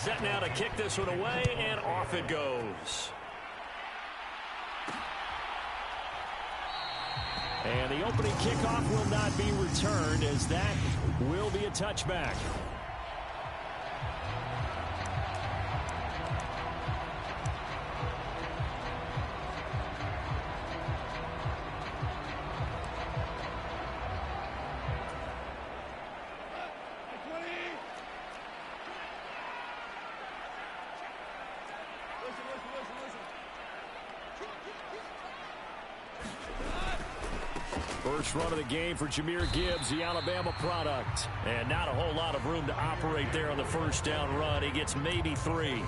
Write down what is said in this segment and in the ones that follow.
Set now to kick this one away, and off it goes. And the opening kickoff will not be returned, as that will be a touchback. First run of the game for Jahmyr Gibbs, the Alabama product. And not a whole lot of room to operate there on the first down run. He gets maybe 3.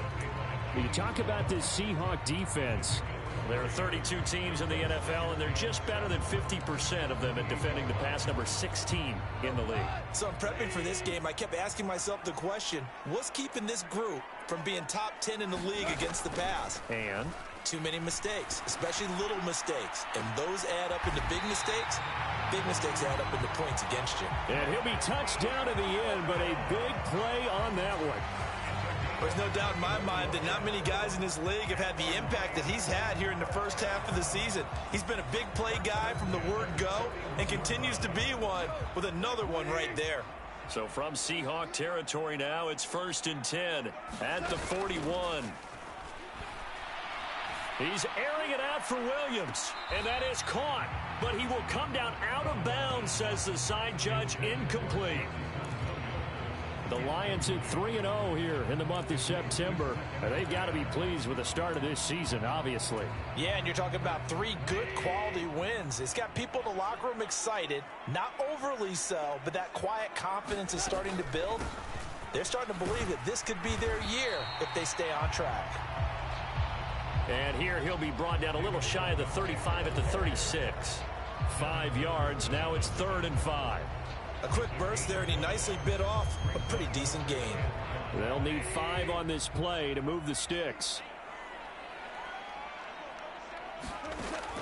You talk about this Seahawk defense. There are 32 teams in the NFL, and they're just better than 50% of them at defending the pass, number 16 in the league. So I'm prepping for this game. I kept asking myself the question, what's keeping this group from being top 10 in the league against the pass? And? Too many mistakes, especially little mistakes. And those add up into big mistakes. Big mistakes add up into points against you. And he'll be touched down at the end, but a big play on that one. There's no doubt in my mind that not many guys in this league have had the impact that he's had here in the first half of the season. He's been a big play guy from the word go and continues to be one with another one right there. So from Seahawk territory now, it's 1st and 10 at the 41. He's airing it out for Williams, and that is caught. But he will come down out of bounds, says the side judge, incomplete. The Lions at 3-0 here in the month of September. And they've got to be pleased with the start of this season, obviously. Yeah, and you're talking about 3 good quality wins. It's got people in the locker room excited, not overly so, but that quiet confidence is starting to build. They're starting to believe that this could be their year if they stay on track. And here he'll be brought down a little shy of the 35 at the 36. 5 yards. Now it's 3rd and 5. A quick burst there, and he nicely bit off a pretty decent gain. They'll need 5 on this play to move the sticks.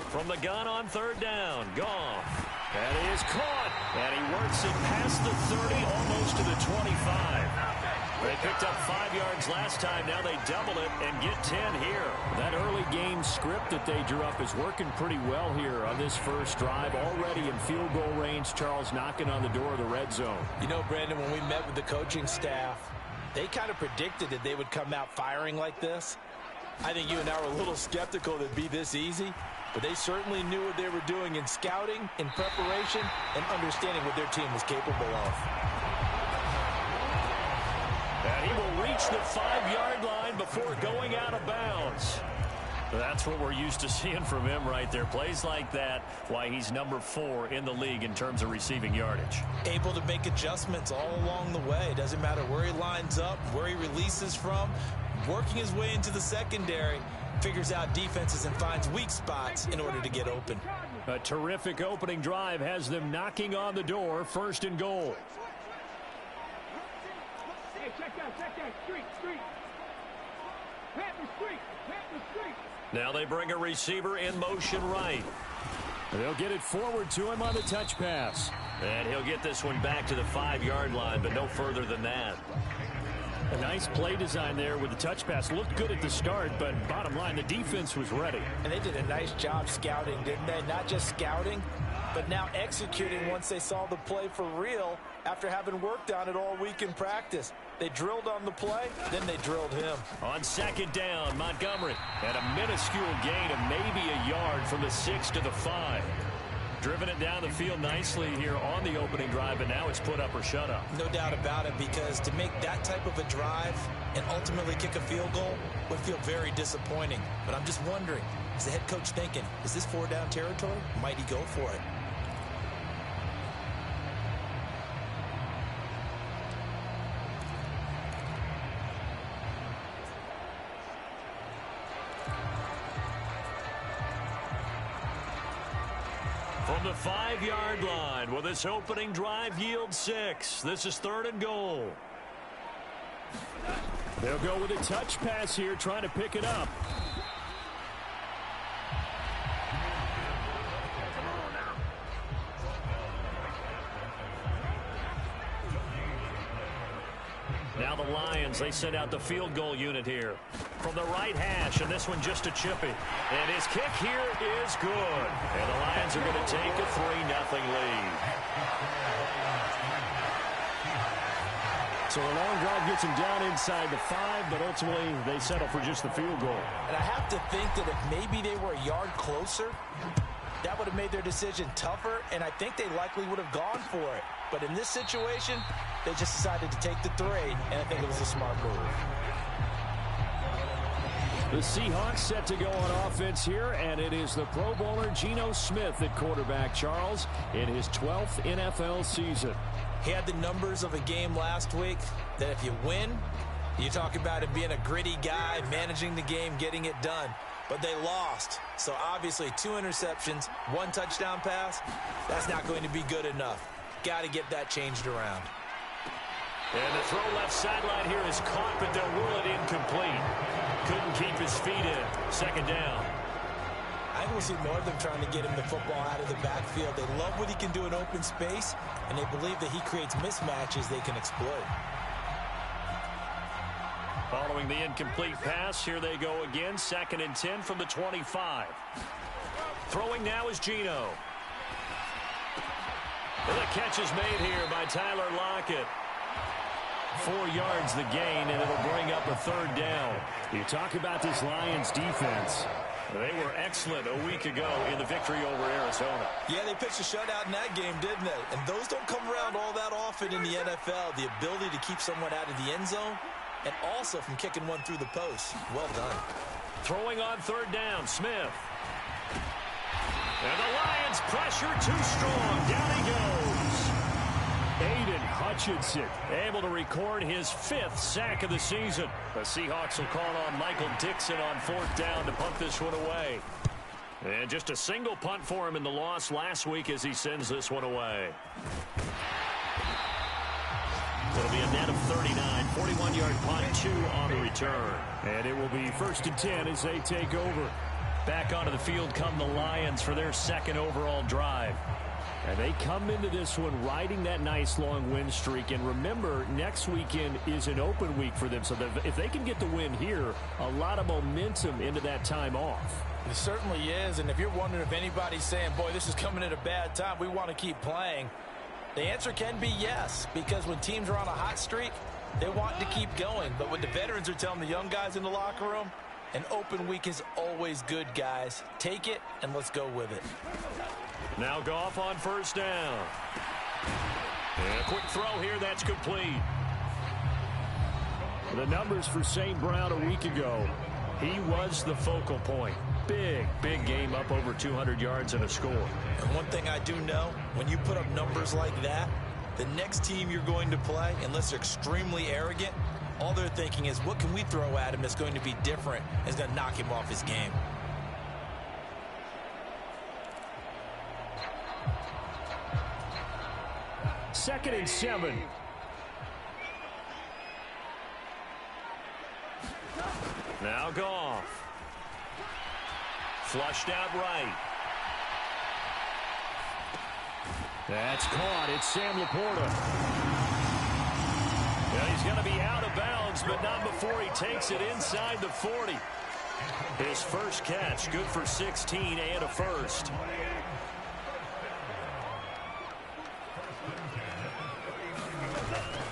From the gun on 3rd down, Goff. That is caught, and he works it past the 30, almost to the 25. They picked up 5 yards last time. Now they double it and get 10 here. That early game script that they drew up is working pretty well here on this first drive. Already in field goal range, Charles knocking on the door of the red zone. You know, Brandon, when we met with the coaching staff, they kind of predicted that they would come out firing like this. I think you and I were a little skeptical that it'd be this easy, but they certainly knew what they were doing in scouting, in preparation, and understanding what their team was capable of. And he will reach the 5-yard line before going out of bounds. That's what we're used to seeing from him right there. Plays like that, why he's number 4 in the league in terms of receiving yardage. Able to make adjustments all along the way. Doesn't matter where he lines up, where he releases from. Working his way into the secondary, figures out defenses and finds weak spots in order to get open. A terrific opening drive has them knocking on the door. 1st and goal. Hey, check that, street. Pat the street. Now they bring a receiver in motion right. They'll get it forward to him on the touch pass. And he'll get this one back to the 5-yard line, but no further than that. A nice play design there with the touch pass. Looked good at the start, but bottom line, the defense was ready. And they did a nice job scouting, didn't they? Not just scouting, but now executing once they saw the play for real after having worked on it all week in practice. They drilled on the play, then they drilled him. On 2nd down, Montgomery. And a minuscule gain of maybe a yard from the 6 to the 5. Driven it down the field nicely here on the opening drive, and now it's put up or shut up. No doubt about it, because to make that type of a drive and ultimately kick a field goal would feel very disappointing. But I'm just wondering, is the head coach thinking, is this 4-down territory? Might he go for it? From the 5-yard line, will this opening drive yield 6? This is 3rd and goal. They'll go with a touch pass here, trying to pick it up. Now the Lions, they send out the field goal unit here from the right hash, and this one just a chippy. And his kick here is good. And the Lions are going to take a 3-0 lead. So a long drive gets him down inside the 5, but ultimately they settle for just the field goal. And I have to think that if maybe they were a yard closer, that would have made their decision tougher, and I think they likely would have gone for it. But in this situation, they just decided to take the 3, and I think it was a smart move. The Seahawks set to go on offense here, and it is the Pro Bowler Geno Smith at quarterback, Charles, in his 12th NFL season. He had the numbers of a game last week that if you win, you talk about him being a gritty guy, managing the game, getting it done. But they lost. So obviously 2 interceptions, 1 touchdown pass, that's not going to be good enough. Got to get that changed around. And the throw left sideline here is caught, but they'll rule it incomplete. Couldn't keep his feet in. 2nd down. I think we'll see more of them trying to get him the football out of the backfield. They love what he can do in open space, and they believe that he creates mismatches they can exploit. Following the incomplete pass, here they go again. 2nd and 10 from the 25. Throwing now is Geno. And the catch is made here by Tyler Lockett. 4 yards the gain, and it'll bring up a 3rd down. You talk about this Lions defense. They were excellent a week ago in the victory over Arizona. Yeah, they pitched a shutout in that game, didn't they? And those don't come around all that often in the NFL. The ability to keep someone out of the end zone and also from kicking one through the post. Well done. Throwing on 3rd down, Smith. And the Lions pressure too strong. Down he goes. Aiden Hutchinson able to record his 5th sack of the season. The Seahawks will call on Michael Dixon on 4th down to punt this one away. And just a single punt for him in the loss last week as he sends this one away. It'll be a net of 39, 41-yard punt, 2 on the return. And it will be 1st and 10 as they take over. Back onto the field come the Lions for their 2nd overall drive. And they come into this one riding that nice long win streak. And remember, next weekend is an open week for them. So if they can get the win here, a lot of momentum into that time off. It certainly is. And if you're wondering if anybody's saying, boy, this is coming at a bad time, we want to keep playing, the answer can be yes. Because when teams are on a hot streak, they want to keep going. But what the veterans are telling the young guys in the locker room, an open week is always good, guys. Take it, and let's go with it. Now Goff on 1st down. And a quick throw here, that's complete. The numbers for St. Brown a week ago, he was the focal point. Big game, up over 200 yards and a score. And one thing I do know, when you put up numbers like that, the next team you're going to play, unless they're extremely arrogant, all they're thinking is, what can we throw at him that's going to be different and is going to knock him off his game? Second and 7. Now Goff. Flushed out right. That's caught. It's Sam Laporta. Yeah, he's going to be out of bounds, but not before he takes it inside the 40. His first catch, good for 16 and a first.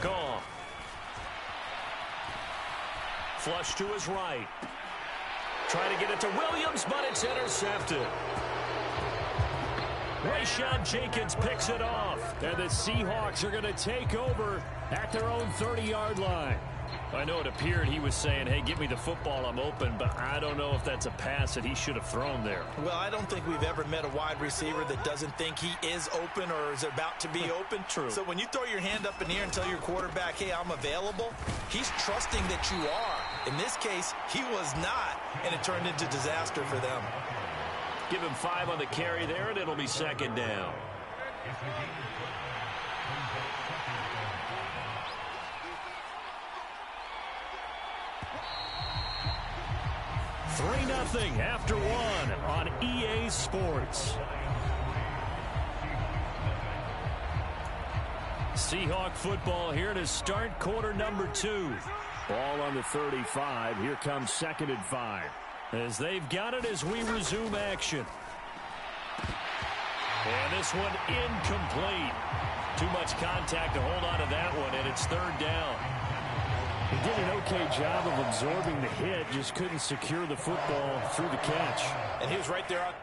Goff. Flush to his right. Trying to get it to Williams, but it's intercepted. Rayshon Jenkins picks it off. And the Seahawks are going to take over at their own 30-yard line. I know it appeared he was saying, hey, give me the football, I'm open, but I don't know if that's a pass that he should have thrown there. Well, I don't think we've ever met a wide receiver that doesn't think he is open or is about to be open. True. So when you throw your hand up in the air and tell your quarterback, hey, I'm available, he's trusting that you are. In this case, he was not, and it turned into disaster for them. Give him 5 on the carry there, and it'll be 2nd down. Three 0 after 1 on EA Sports. Seahawk football here to start quarter number 2. Ball on the 35. Here comes 2nd and 5. As they've got it as we resume action. And this one incomplete. Too much contact to hold on to that one, and it's 3rd down. He did an okay job of absorbing the hit, just couldn't secure the football through the catch. And he was right there on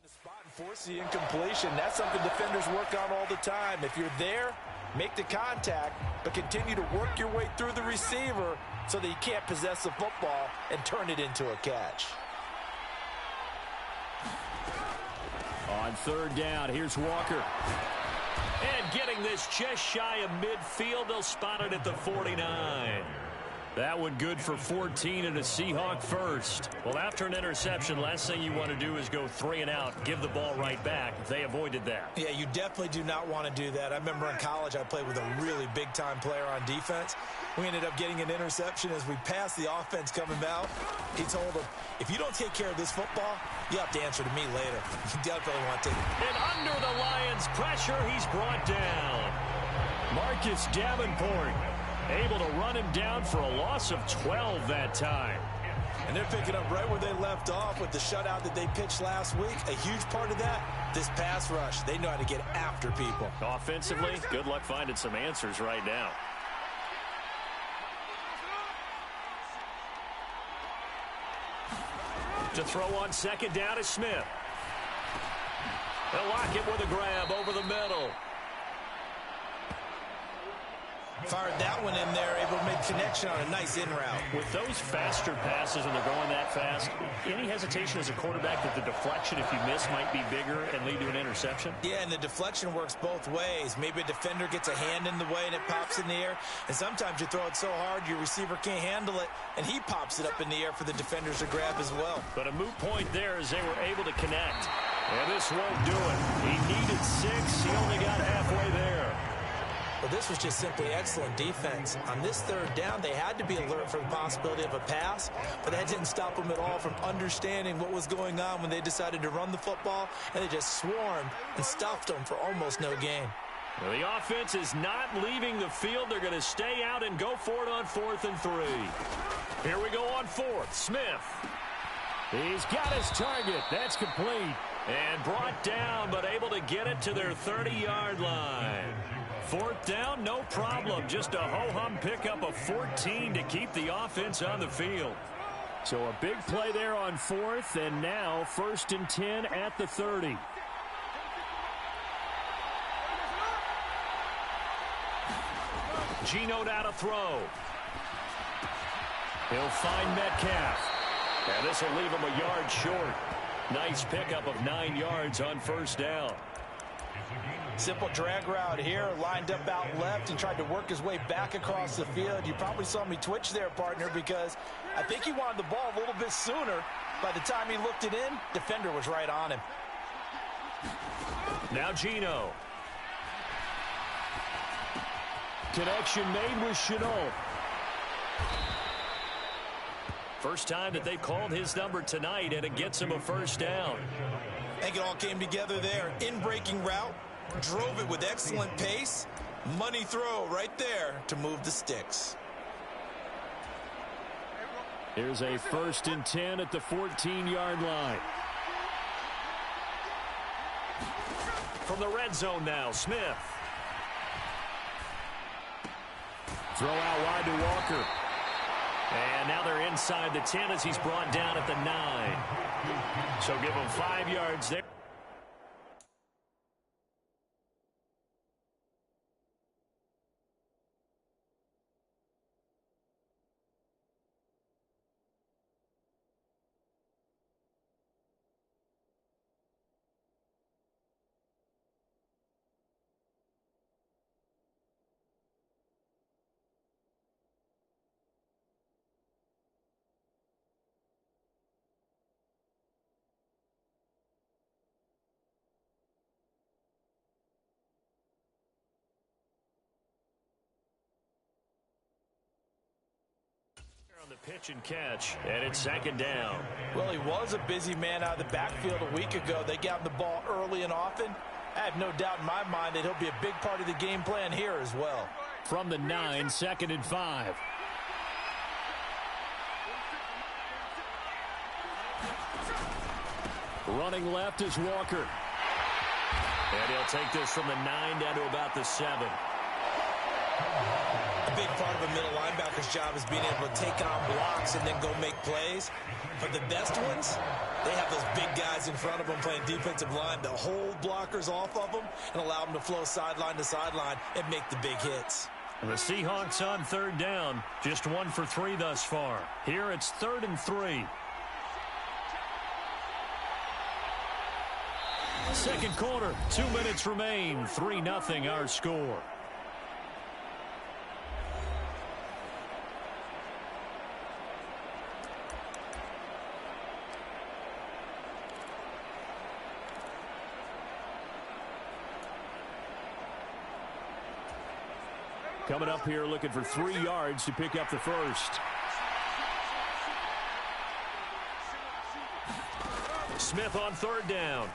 the spot and force the incompletion. That's something defenders work on all the time. If you're there, make the contact, but continue to work your way through the receiver so that you can't possess the football and turn it into a catch. On 3rd down, here's Walker. And getting this just shy of midfield, they'll spot it at the 49. That one good for 14 and a Seahawk first. Well, after an interception, last thing you want to do is go 3 and out, give the ball right back. They avoided that. Yeah, you definitely do not want to do that. I remember in college I played with a really big-time player on defense. We ended up getting an interception as we passed the offense coming out. He told him, if you don't take care of this football, you have to answer to me later. You definitely want to take it. And under the Lions' pressure, he's brought down. Marcus Davenport able to run him down for a loss of 12 that time. And they're picking up right where they left off with the shutout that they pitched last week. A huge part of that, this pass rush. They know how to get after people. Offensively, good luck finding some answers right now. To throw on 2nd down is Smith. They'll lock it with a grab over the middle. Fired that one in there, able to make connection on a nice in route. With those faster passes and they're going that fast, any hesitation as a quarterback that the deflection, if you miss, might be bigger and lead to an interception? Yeah, and the deflection works both ways. Maybe a defender gets a hand in the way and it pops in the air. And sometimes you throw it so hard your receiver can't handle it, and he pops it up in the air for the defenders to grab as well. But a moot point there as they were able to connect. And this won't do it. He needed 6. He only got halfway there. Well, this was just simply excellent defense. On this 3rd down, they had to be alert for the possibility of a pass, but that didn't stop them at all from understanding what was going on when they decided to run the football, and they just swarmed and stuffed them for almost no gain. Well, the offense is not leaving the field. They're going to stay out and go for it on 4th and 3. Here we go on 4th. Smith. He's got his target. That's complete. And brought down, but able to get it to their 30-yard line. 4th down, no problem. Just a ho-hum pickup of 14 to keep the offense on the field. So a big play there on 4th, and now 1st and 10 at the 30. Geno down to throw. He'll find Metcalf. And this will leave him a yard short. Nice pickup of 9 yards on 1st down. Simple drag route here, lined up out left and tried to work his way back across the field. You probably saw me twitch there, partner, because I think he wanted the ball a little bit sooner. By the time he looked it in, defender was right on him. Now Geno. Connection made with Chenault. First time that they've called his number tonight, and it gets him a 1st down. I think it all came together there. In-breaking route. Drove it with excellent pace. Money throw right there to move the sticks. Here's a 1st and 10 at the 14-yard line. From the red zone now, Smith. Throw out wide to Walker. And now they're inside the 10 as he's brought down at the 9. So give him 5 yards there. pitch and catch, and it's second down. Well, he was a busy man out of the backfield a week ago. They got him the ball early and often. I have no doubt in my mind that he'll be a big part of the game plan here as well. From the 9, 2nd and 5. Running left is Walker. And he'll take this from the 9 down to about the 7. A big part of a middle linebacker's job is being able to take on blocks and then go make plays. But the best ones, they have those big guys in front of them playing defensive line to hold blockers off of them and allow them to flow sideline to sideline and make the big hits. And the Seahawks on 3rd down, just 1 for 3 thus far. Here it's 3rd and 3. Second quarter, 2 minutes remain. 3-0 our score. Coming up here looking for 3 yards to pick up the first. Smith on 3rd down.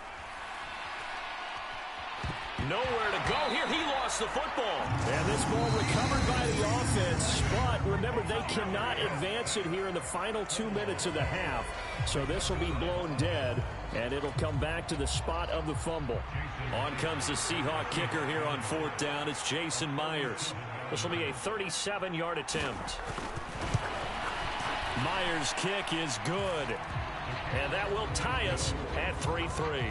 Nowhere to go here. He lost the football. And this ball recovered by the offense. But remember, they cannot advance it here in the final 2 minutes of the half. So this will be blown dead, and it'll come back to the spot of the fumble. On comes the Seahawk kicker here on 4th down. It's Jason Myers. This will be a 37-yard attempt. Myers' kick is good. And that will tie us at 3-3.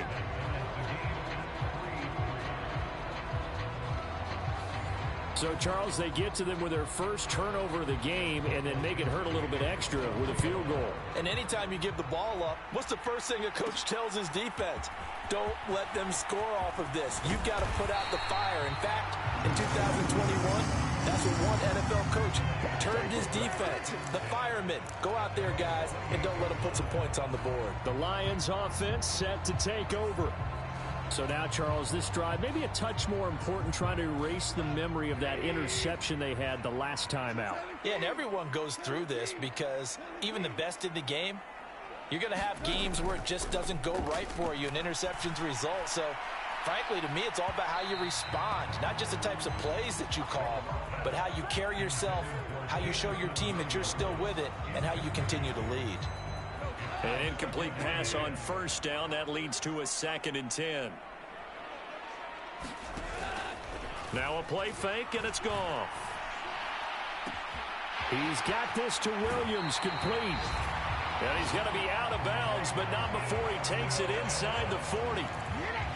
So, Charles, they get to them with their first turnover of the game and then make it hurt a little bit extra with a field goal. And anytime you give the ball up, what's the first thing a coach tells his defense? Don't let them score off of this. You've got to put out the fire. In fact, in 2021, that's what one NFL coach termed his defense. The firemen. Go out there, guys, and don't let them put some points on the board. The Lions offense set to take over. So now, Charles, this drive maybe a touch more important, trying to erase the memory of that interception they had the last time out. Yeah, and everyone goes through this because even the best in the game, you're going to have games where it just doesn't go right for you, and interceptions result. So, frankly, to me, it's all about how you respond, not just the types of plays that you call, but how you carry yourself, how you show your team that you're still with it, and how you continue to lead. An incomplete pass on 1st down. That leads to a 2nd and 10. Now a play fake, and it's gone. He's got this to Williams, complete. And he's going to be out of bounds, but not before he takes it inside the 40.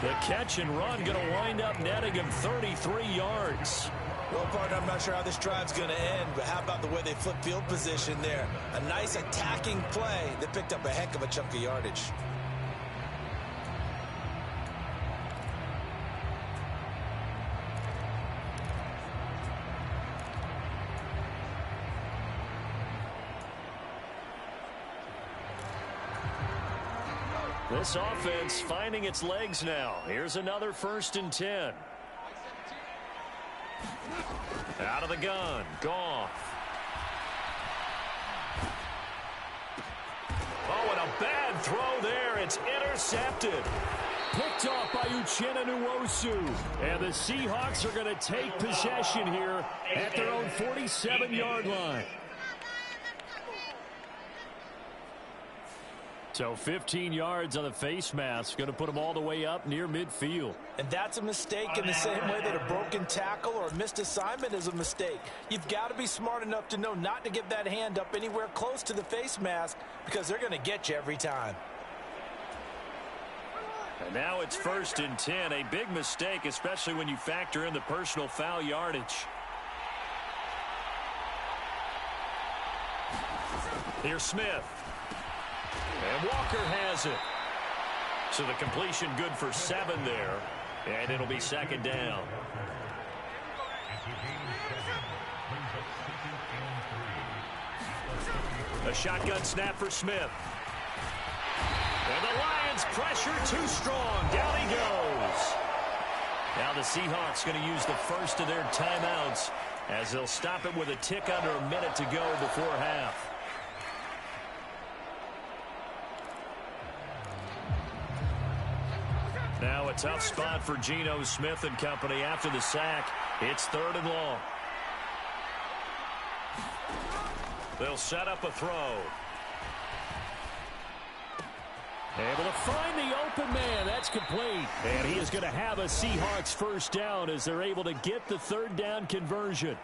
The catch and run going to wind up netting him 33 yards. Well, partner, I'm not sure how this drive's going to end, but how about the way they flip field position there? A nice attacking play that picked up a heck of a chunk of yardage. This offense finding its legs now. Here's another 1st and 10. Out of the gun. Goff. Oh, and a bad throw there. It's intercepted. Picked off by Uchenna Nwosu. And the Seahawks are going to take possession here at their own 47-yard line. So 15 yards on the face mask. Going to put them all the way up near midfield. And that's a mistake in the same way that a broken tackle or a missed assignment is a mistake. You've got to be smart enough to know not to get that hand up anywhere close to the face mask because they're going to get you every time. And now it's 1st and 10. A big mistake, especially when you factor in the personal foul yardage. Here's Smith. And Walker has it. So the completion good for 7 there. And it'll be 2nd down. A shotgun snap for Smith. And the Lions pressure too strong. Down he goes. Now the Seahawks going to use the first of their timeouts as they'll stop it with a tick under a minute to go before half. a tough spot for Geno Smith and company after the sack. It's 3rd and long. They'll set up a throw. Able to find the open man. That's complete. And he is going to have a Seahawks first down as they're able to get the 3rd down conversion.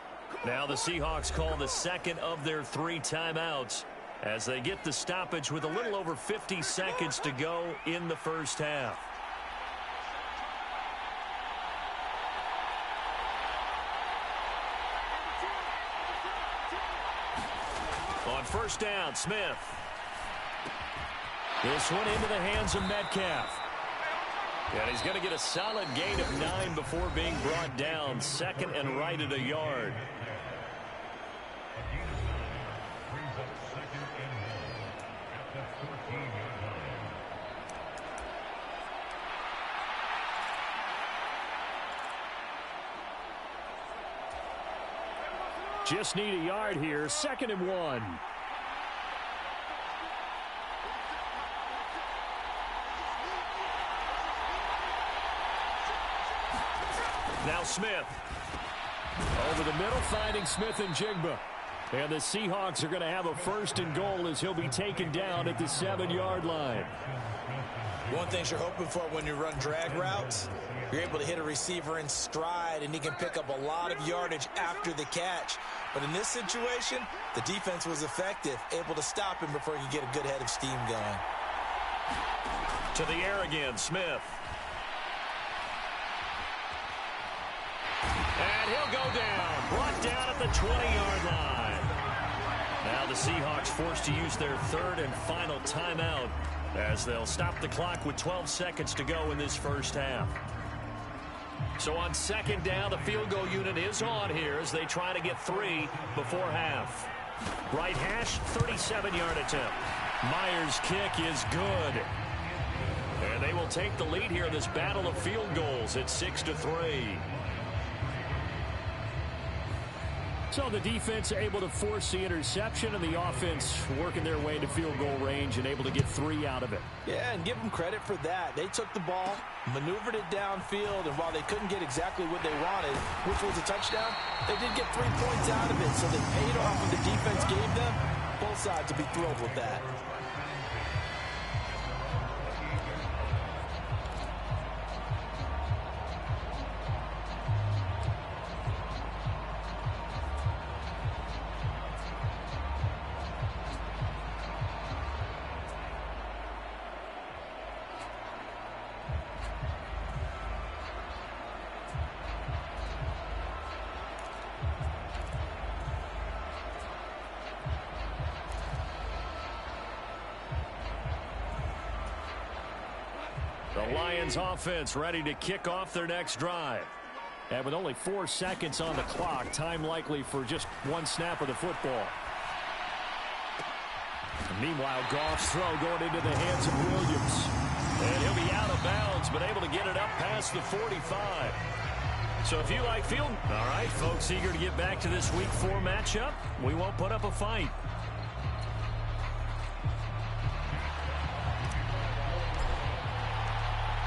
Now the Seahawks call the second of their 3 timeouts as they get the stoppage with a little over 50 seconds to go in the first half. On first down, Smith. This one into the hands of Metcalf. And he's going to get a solid gain of 9 before being brought down. 2nd and right at a yard. Just need a yard here. 2nd and 1. Now Smith. Over the middle, finding Smith and Jigba. And the Seahawks are going to have a 1st and goal as he'll be taken down at the 7-yard line. One thing you're hoping for when you run drag routes, you're able to hit a receiver in stride, and he can pick up a lot of yardage after the catch. But in this situation, the defense was effective, able to stop him before he could get a good head of steam going. To the air again, Smith. And he'll go down. Brought down at the 20-yard line. Now the Seahawks forced to use their 3rd and final timeout as they'll stop the clock with 12 seconds to go in this first half. So on 2nd down, the field goal unit is on here as they try to get 3 before half. Right hash, 37-yard attempt. Myers' kick is good. And they will take the lead here in this battle of field goals at 6-3. So the defense able to force the interception, and the offense working their way into field goal range and able to get 3 out of it. Yeah, and give them credit for that. They took the ball, maneuvered it downfield, and while they couldn't get exactly what they wanted, which was a touchdown, they did get 3 points out of it, so they paid off what the defense gave them. Both sides will be thrilled with that. The Lions offense ready to kick off their next drive. And with only 4 seconds on the clock, time likely for just 1 snap of the football. And meanwhile, Goff's throw going into the hands of Williams. And he'll be out of bounds, but able to get it up past the 45. So if you like field, all right, folks, eager to get back to this Week 4 matchup, we won't put up a fight.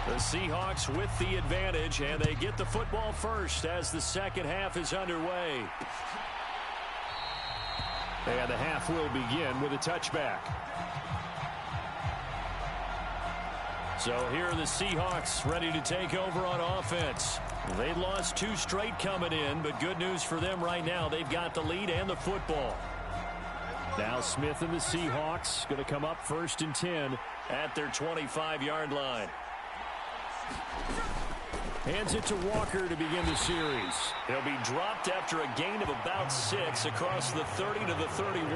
The Seahawks with the advantage, and they get the football first as the second half is underway. And the half will begin with a touchback. So here are the Seahawks ready to take over on offense. They lost 2 straight coming in, but good news for them right now. They've got the lead and the football. Now Smith and the Seahawks going to come up 1st and 10 at their 25-yard line. Hands it to Walker to begin the series. He'll be dropped after a gain of about 6 across the 30 to the 31.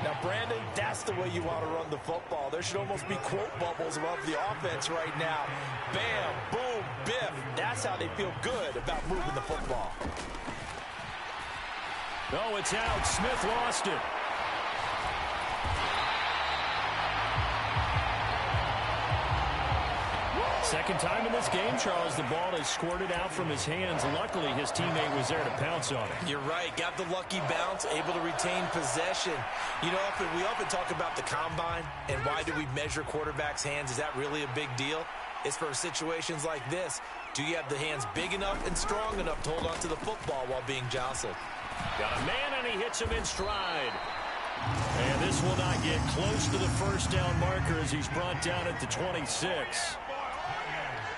Now, Brandon, that's the way you want to run the football. There should almost be quote bubbles above the offense right now. Bam, boom, biff. That's how they feel good about moving the football. No, it's out. Smith lost it. Second time in this game, Charles, the ball is squirted out from his hands. Luckily, his teammate was there to pounce on it. You're right. Got the lucky bounce, able to retain possession. You know, we often talk about the combine and why do we measure quarterbacks' hands. Is that really a big deal? is for situations like this. Do you have the hands big enough and strong enough to hold on to the football while being jostled? Got a man, and he hits him in stride. And this will not get close to the first down marker as he's brought down at the 26.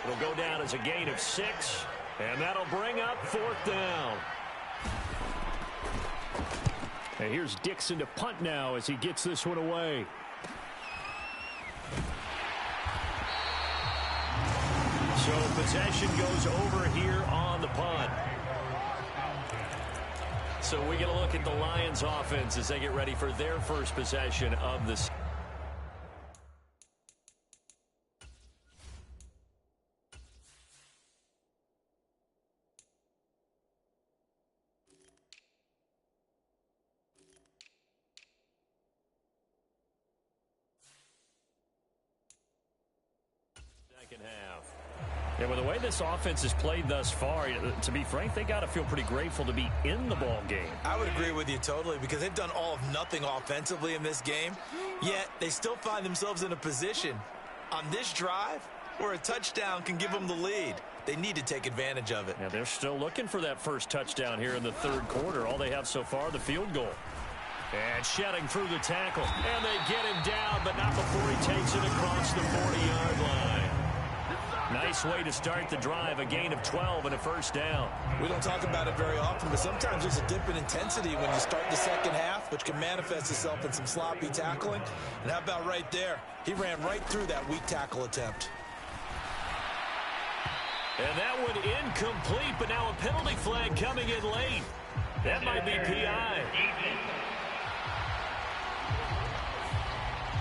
It'll go down as a gain of 6, and that'll bring up 4th down. And here's Dixon to punt now as he gets this one away. So possession goes over here on the punt. So we get a look at the Lions offense as they get ready for their first possession of this. Second half. Yeah, with the way this offense has played thus far, to be frank, they got to feel pretty grateful to be in the ball game. I would agree with you totally because they've done all of nothing offensively in this game, yet they still find themselves in a position on this drive where a touchdown can give them the lead. They need to take advantage of it. Yeah, they're still looking for that first touchdown here in the third quarter. All they have so far, the field goal. And shedding through the tackle. And they get him down, but not before he takes it across the 40-yard line. Nice way to start the drive, a gain of 12 and a first down. We don't talk about it very often, but sometimes there's a dip in intensity when you start the second half, which can manifest itself in some sloppy tackling. And how about right there? He ran right through that weak tackle attempt. And that one incomplete, but now a penalty flag coming in late. That might be PI.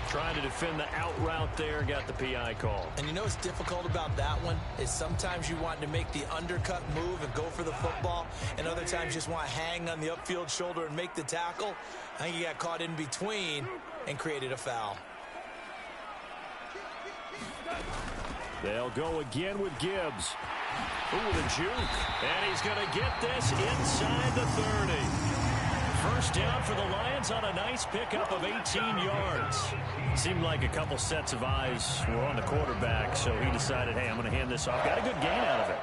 Trying to defend the out route there, got the PI call. And you know what's difficult about that one is sometimes you want to make the undercut move and go for the football, and other times you just want to hang on the upfield shoulder and make the tackle. I think he got caught in between and created a foul. They'll go again with Gibbs. Ooh, the juke. And he's going to get this inside the 30. First down for the Lions on a nice pickup of 18 yards. Seemed like a couple sets of eyes were on the quarterback, so he decided, hey, I'm going to hand this off. Got a good gain out of it.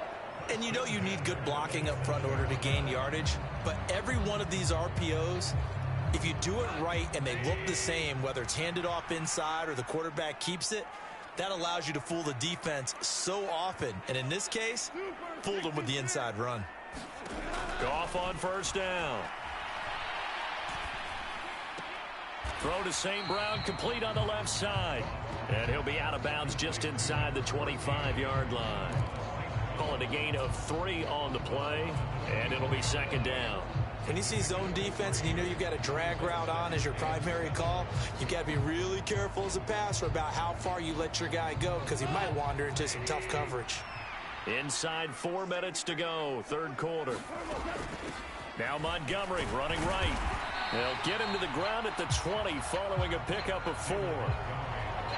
And you know you need good blocking up front in order to gain yardage, but every one of these RPOs, if you do it right and they look the same, whether it's handed off inside or the quarterback keeps it, that allows you to fool the defense so often. And in this case, fooled them with the inside run. Goff on first down. Throw to St. Brown, complete on the left side. And he'll be out of bounds just inside the 25-yard line. Call it a gain of 3 on the play, and it'll be second down. When you see zone defense and you know you've got a drag route on as your primary call, you've got to be really careful as a passer about how far you let your guy go because he might wander into some tough coverage. Inside 4 minutes to go, third quarter. Now Montgomery running right. They'll get him to the ground at the 20 following a pickup of 4.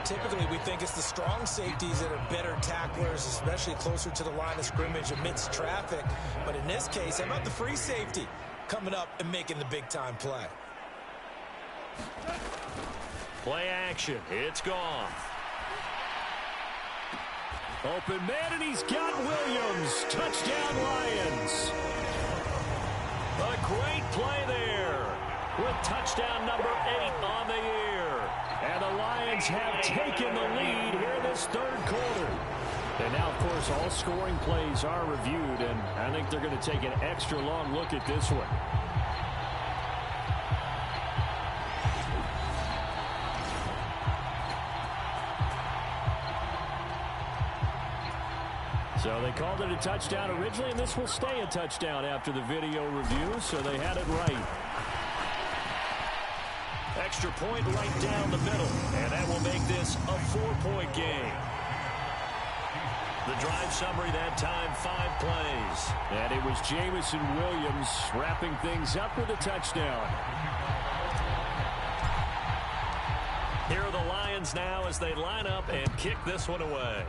Typically, we think it's the strong safeties that are better tacklers, especially closer to the line of scrimmage amidst traffic. But in this case, how about the free safety coming up and making the big-time play? Play action. It's gone. Open man, and he's got Williams. Touchdown, Lions. A great play there with touchdown number 8 on the year. And the Lions have taken the lead here in this third quarter. And now, of course, all scoring plays are reviewed, and I think they're going to take an extra long look at this one. So they called it a touchdown originally, and this will stay a touchdown after the video review, so they had it right. Extra point right down the middle, and that will make this a 4-point game. The drive summary that time, 5 plays. And it was Jamison Williams wrapping things up with a touchdown. Here are the Lions now as they line up and kick this one away.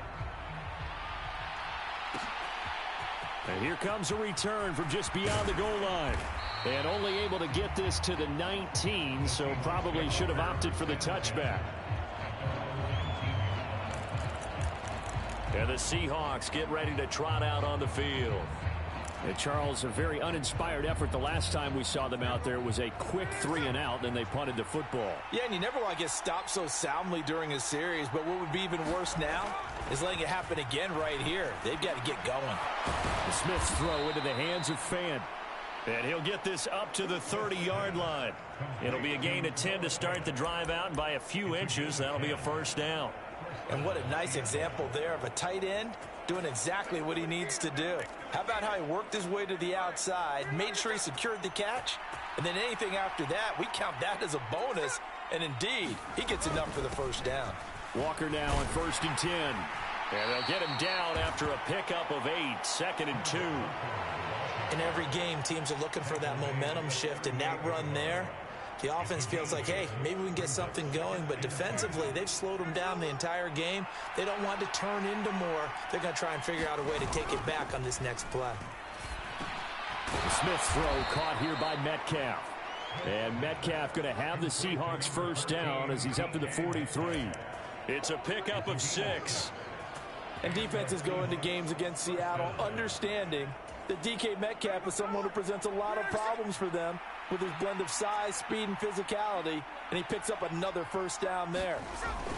And here comes a return from just beyond the goal line. And only able to get this to the 19, so probably should have opted for the touchback. And the Seahawks get ready to trot out on the field. And Charles, a very uninspired effort the last time we saw them out there. It was a quick 3-and-out, then they punted the football. Yeah, and you never want to get stopped so soundly during a series, but what would be even worse now is letting it happen again right here. They've got to get going. The Smith's throw into the hands of Fant. And he'll get this up to the 30-yard line. It'll be a gain of 10 to start the drive out, and by a few inches, that'll be a first down. And what a nice example there of a tight end doing exactly what he needs to do. How about how he worked his way to the outside, made sure he secured the catch, and then anything after that, we count that as a bonus, and indeed, he gets enough for the first down. Walker now on 1st and 10. And they'll get him down after a pickup of 8, 2nd and 2. In every game, teams are looking for that momentum shift, and that run there, the offense feels like, hey, maybe we can get something going, but defensively, they've slowed them down the entire game. They don't want to turn into more. They're going to try and figure out a way to take it back on this next play. The Smith's throw caught here by Metcalf. And Metcalf going to have the Seahawks first down as he's up to the 43. It's a pickup of 6. And defenses go into games against Seattle understanding that DK Metcalf is someone who presents a lot of problems for them with his blend of size, speed, and physicality, and he picks up another first down there.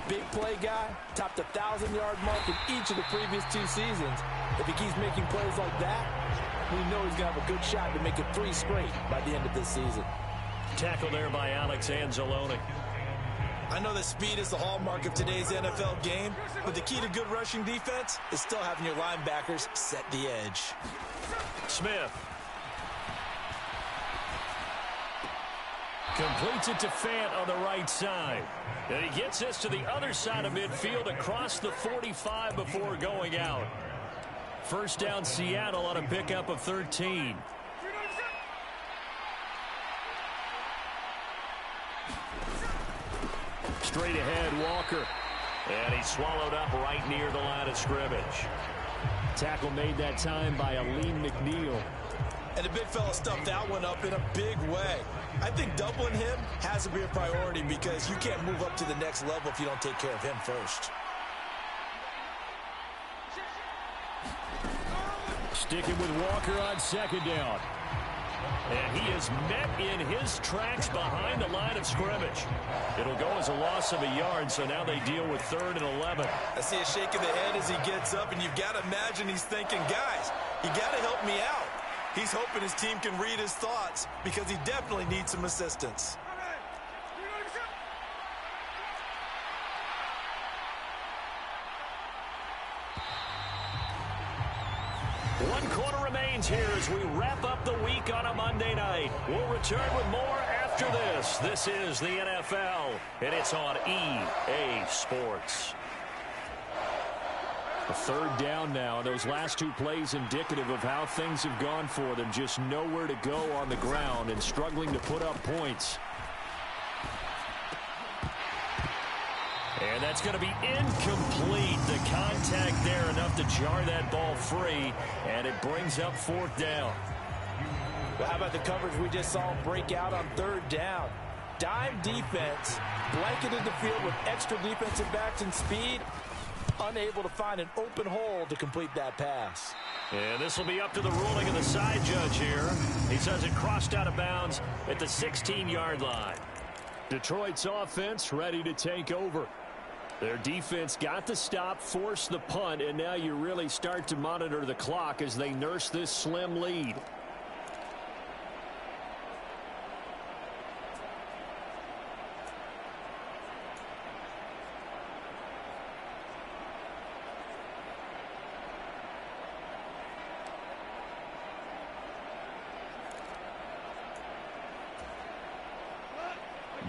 Big play guy, topped the 1,000-yard mark in each of the previous 2 seasons. If he keeps making plays like that, we know he's going to have a good shot to make it 3 straight by the end of this season. Tackle there by Alex Anzalone. I know that speed is the hallmark of today's NFL game, but the key to good rushing defense is still having your linebackers set the edge. Smith. Completes it to Fant on the right side. And he gets this to the other side of midfield across the 45 before going out. First down Seattle on a pickup of 13. Straight ahead, Walker. And he's swallowed up right near the line of scrimmage. Tackle made that time by Aleem McNeil. And the big fella stuffed that one up in a big way. I think doubling him has to be a priority because you can't move up to the next level if you don't take care of him first. Sticking with Walker on 2nd down. And he is met in his tracks behind the line of scrimmage. It'll go as a loss of a yard, so now they deal with 3rd and 11. I see a shake of the head as he gets up, and you've got to imagine he's thinking, guys, you got to help me out. He's hoping his team can read his thoughts because he definitely needs some assistance. One quarter remains here as we wrap up the week on a Monday night. We'll return with more after this. This is the NFL, and it's on EA Sports. A 3rd down now. Those last 2 plays indicative of how things have gone for them. Just nowhere to go on the ground and struggling to put up points. And that's going to be incomplete. The contact there enough to jar that ball free, and it brings up 4th down. But how about the coverage we just saw break out on 3rd down? Dime defense, blanketed the field with extra defensive backs and speed, unable to find an open hole to complete that pass. And this will be up to the ruling of the side judge here. He says it crossed out of bounds at the 16-yard line. Detroit's offense ready to take over. Their defense got the stop, forced the punt, and now you really start to monitor the clock as they nurse this slim lead.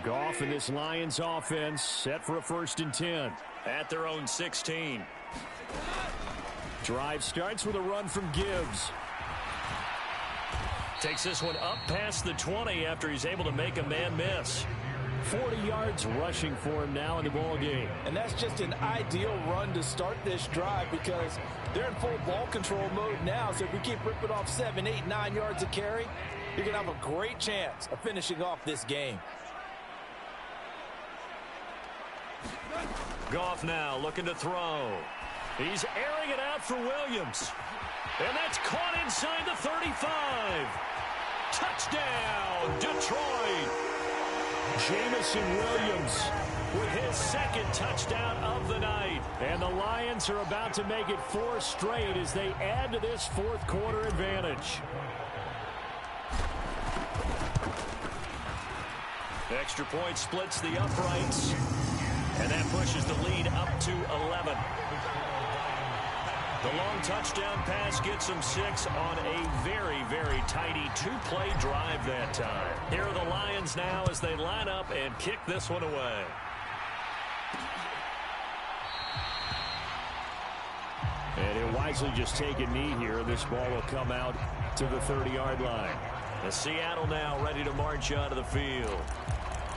Goff and this Lions offense set for a 1st and 10. At their own 16. Drive starts with a run from Gibbs. Takes this one up past the 20 after he's able to make a man miss. 40 yards rushing for him now in the ball game. And that's just an ideal run to start this drive because they're in full ball control mode now. So if we keep ripping off 7, 8, 9 yards of carry, you're going to have a great chance of finishing off this game. Goff now looking to throw. He's airing it out for Williams. And that's caught inside the 35. Touchdown, Detroit. Jamison Williams with his second touchdown of the night. And the Lions are about to make it 4 straight as they add to this fourth quarter advantage. Extra point splits the uprights. And that pushes the lead up to 11. The long touchdown pass gets them 6 on a very, very tidy 2-play drive that time. Here are the Lions now as they line up and kick this one away. And he'll wisely just take a knee here. This ball will come out to the 30-yard line. The Seattle now ready to march onto the field.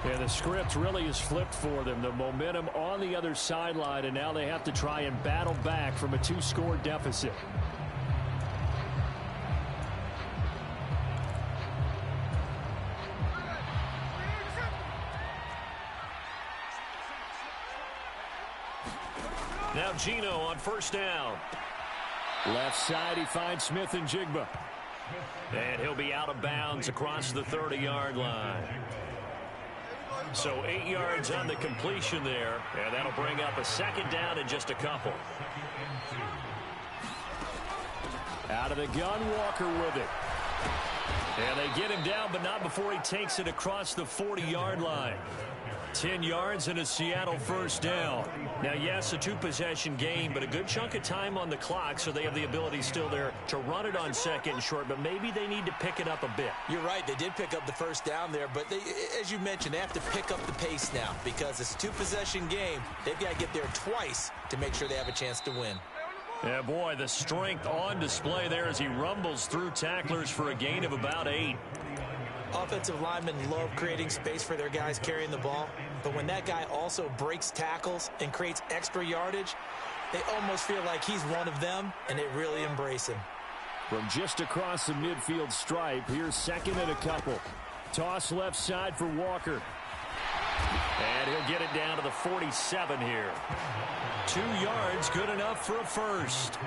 And the script really is flipped for them. The momentum on the other sideline, and now they have to try and battle back from a 2-score deficit. Now Gino on first down. Left side, he finds Smith and Jigba. And he'll be out of bounds across the 30-yard line. So 8 yards on the completion there, and that'll bring up a second down in just a couple. Out of the gun, Walker with it. And they get him down, but not before he takes it across the 40-yard line. 10 yards and a Seattle first down. Now, yes, a 2-possession game, but a good chunk of time on the clock, so they have the ability still there to run it on second and short, but maybe they need to pick it up a bit. You're right. They did pick up the first down there, but they, as you mentioned, they have to pick up the pace now because it's a 2-possession game. They've got to get there twice to make sure they have a chance to win. Yeah, boy, the strength on display there as he rumbles through tacklers for a gain of about 8. Offensive linemen love creating space for their guys carrying the ball, but when that guy also breaks tackles and creates extra yardage, they almost feel like he's one of them, and they really embrace him. From just across the midfield stripe, here's second and a couple. Toss left side for Walker. And he'll get it down to the 47 here. 2 yards, good enough for a first.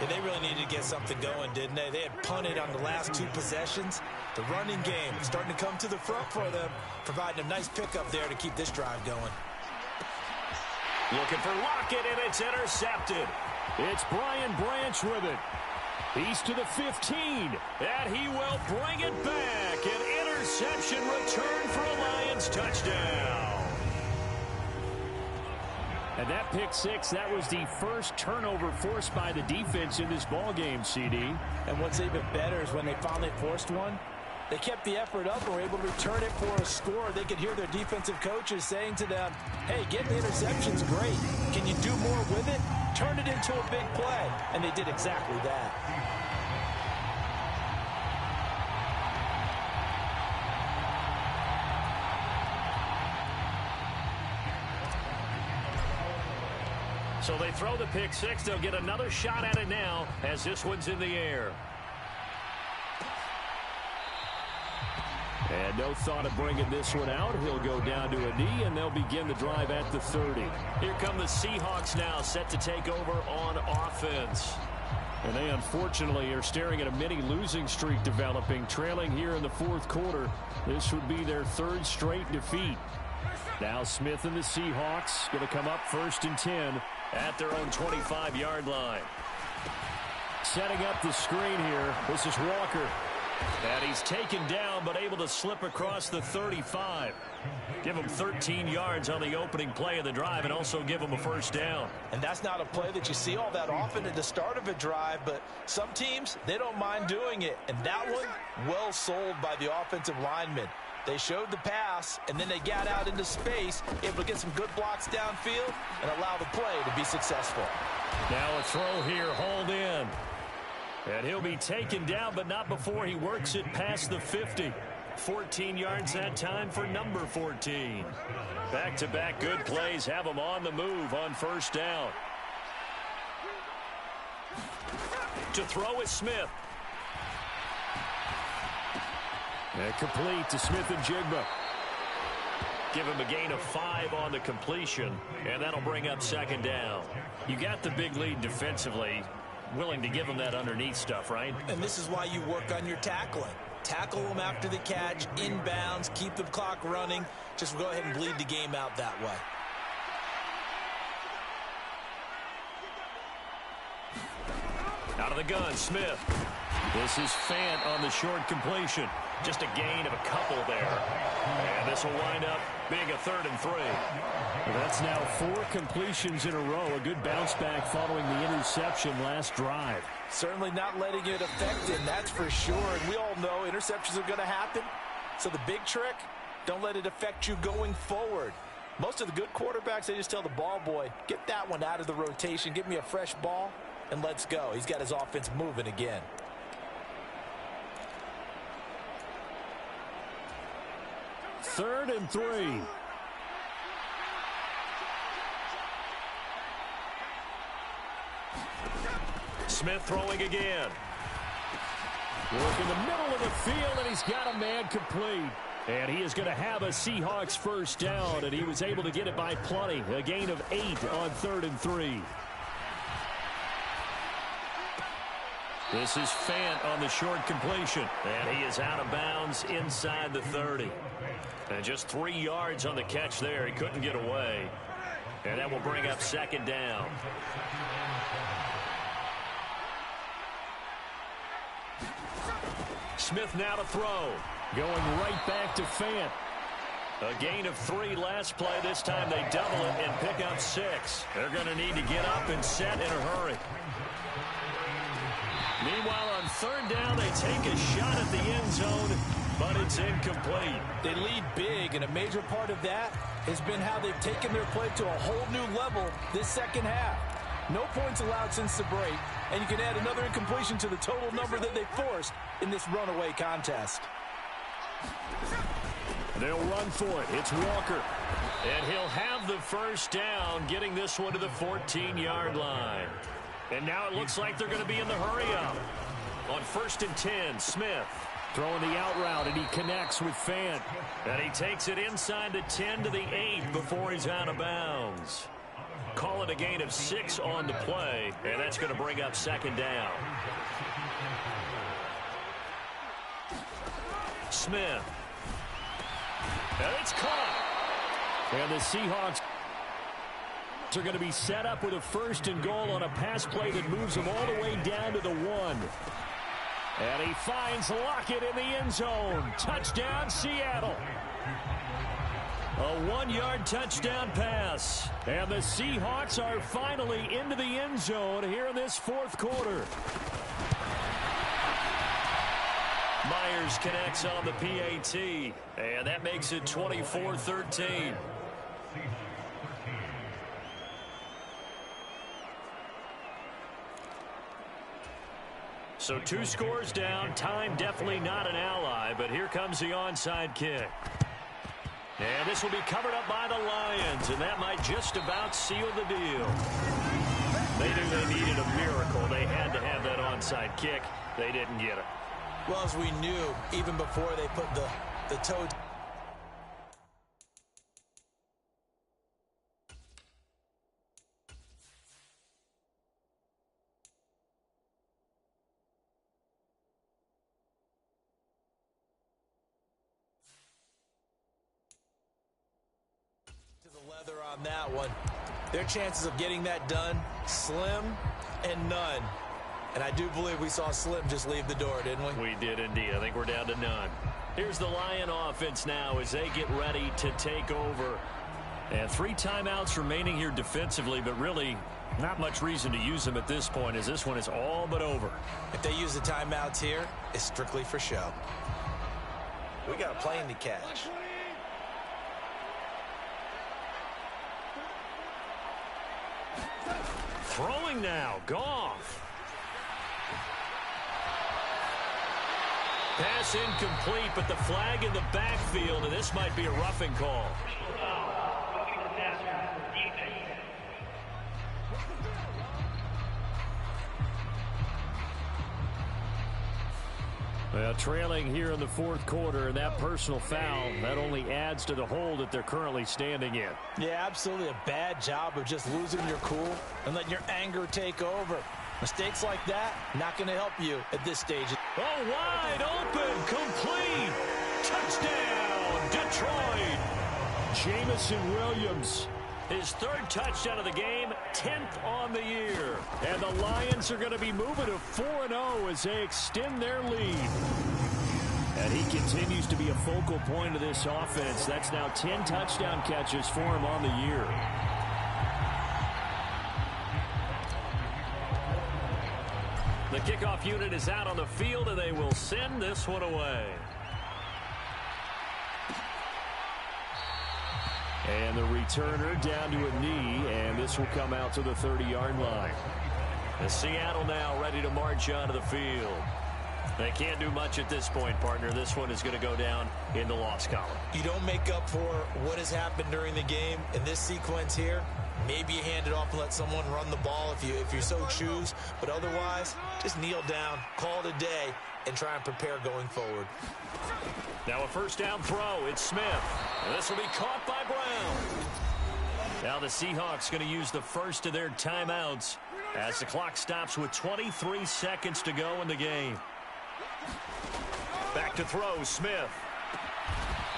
Yeah, they really needed to get something going, didn't they? They had punted on the last 2 possessions. The running game starting to come to the front for them, providing a nice pickup there to keep this drive going. Looking for Lockett, and it's intercepted. It's Brian Branch with it. He's to the 15. And he will bring it back. An interception return for a Lions touchdown. And that pick six, that was the first turnover forced by the defense in this ballgame, CD. And what's even better is when they finally forced one, they kept the effort up and were able to return it for a score. They could hear their defensive coaches saying to them, hey, getting the interception's great. Can you do more with it? Turn it into a big play. And they did exactly that. So they throw the pick six. They'll get another shot at it now as this one's in the air. And no thought of bringing this one out. He'll go down to a knee, and they'll begin the drive at the 30. Here come the Seahawks now, set to take over on offense. And they unfortunately are staring at a mini losing streak developing, trailing here in the fourth quarter. This would be their third straight defeat. Now Smith and the Seahawks going to come up 1st and 10 at their own 25-yard line. Setting up the screen here. This is Walker. And he's taken down but able to slip across the 35. Give him 13 yards on the opening play of the drive and also give him a first down. And that's not a play that you see all that often at the start of a drive, but some teams, they don't mind doing it. And that one, well sold by the offensive lineman. They showed the pass, and then they got out into space, able to get some good blocks downfield and allow the play to be successful. Now a throw here, hauled in. And he'll be taken down, but not before he works it past the 50. 14 yards that time for number 14. Back-to-back good plays have him on the move on first down. To throw is Smith. And complete to Smith and Jigba. Give him a gain of 5 on the completion, and that'll bring up second down. You got the big lead defensively. Willing to give him that underneath stuff, right? And this is why you work on your tackling. Tackle them after the catch, inbounds, keep the clock running. Just go ahead and bleed the game out that way. Out of the gun, Smith. This is Fant on the short completion. Just a gain of a couple there. And this will wind up being a 3rd and 3. Well, that's now 4 completions in a row. A good bounce back following the interception last drive. Certainly not letting it affect him, that's for sure. And we all know interceptions are going to happen. So the big trick, don't let it affect you going forward. Most of the good quarterbacks, they just tell the ball boy, get that one out of the rotation, give me a fresh ball, and let's go. He's got his offense moving again. Third and 3. Smith throwing again. Work in the middle of the field, and he's got a man complete. And he is going to have a Seahawks first down, and he was able to get it by plenty. A gain of 8 on 3rd and 3. This is Fant on the short completion. And he is out of bounds inside the 30. And just 3 yards on the catch there. He couldn't get away. And that will bring up second down. Smith now to throw. Going right back to Fant. A gain of 3 last play. This time they double it and pick up 6. They're going to need to get up and set in a hurry. Meanwhile, on 3rd down, they take a shot at the end zone, but it's incomplete. They lead big, and a major part of that has been how they've taken their play to a whole new level this second half. No points allowed since the break, and you can add another incompletion to the total number that they forced in this runaway contest. They'll run for it. It's Walker. And he'll have the first down, getting this one to the 14-yard line. And now it looks like they're going to be in the hurry-up. On 1st and 10, Smith. Throwing the out route, and he connects with Fant. And he takes it inside the 10 to the 8 before he's out of bounds. Call it a gain of 6 on the play, and that's going to bring up second down. Smith. And it's caught. And the Seahawks are going to be set up with a 1st and goal on a pass play that moves them all the way down to the 1. And he finds Lockett in the end zone. Touchdown, Seattle. A 1-yard touchdown pass. And the Seahawks are finally into the end zone here in this 4th quarter. Myers connects on the PAT. And that makes it 24-13. So 2 scores down. Time definitely not an ally, but here comes the onside kick. And this will be covered up by the Lions, and that might just about seal the deal. They knew they needed a miracle. They had to have that onside kick. They didn't get it. Well, as we knew, even before they put the toe on that one. Their chances of getting that done, slim and none. And I do believe we saw Slim just leave the door, didn't we? We did indeed. I think we're down to none. Here's the Lion offense now as they get ready to take over. And 3 timeouts remaining here defensively, but really not much reason to use them at this point as this one is all but over. If they use the timeouts here, it's strictly for show. We got a plane to catch. Throwing now, Goff. Pass incomplete, but the flag in the backfield, and this might be a roughing call. Well, trailing here in the fourth quarter, and that personal foul, that only adds to the hole that they're currently standing in. Yeah, absolutely a bad job of just losing your cool and letting your anger take over. Mistakes like that, not going to help you at this stage. Oh, wide open, complete. Touchdown, Detroit. Jamison Williams. His third touchdown of the game, 10th on the year. And the Lions are going to be moving to 4-0 as they extend their lead. And he continues to be a focal point of this offense. That's now 10 touchdown catches for him on the year. The kickoff unit is out on the field, and they will send this one away. And the returner down to a knee, and this will come out to the 30-yard line. And Seattle now ready to march onto the field. They can't do much at this point, partner. This one is going to go down in the loss column. You don't make up for what has happened during the game in this sequence here. Maybe you hand it off and let someone run the ball if you so choose. But otherwise, just kneel down, call it a day, and try and prepare going forward. Now a first down throw. It's Smith. And this will be caught by Brown. Now the Seahawks going to use the first of their timeouts as the clock stops with 23 seconds to go in the game. Back to throw, Smith.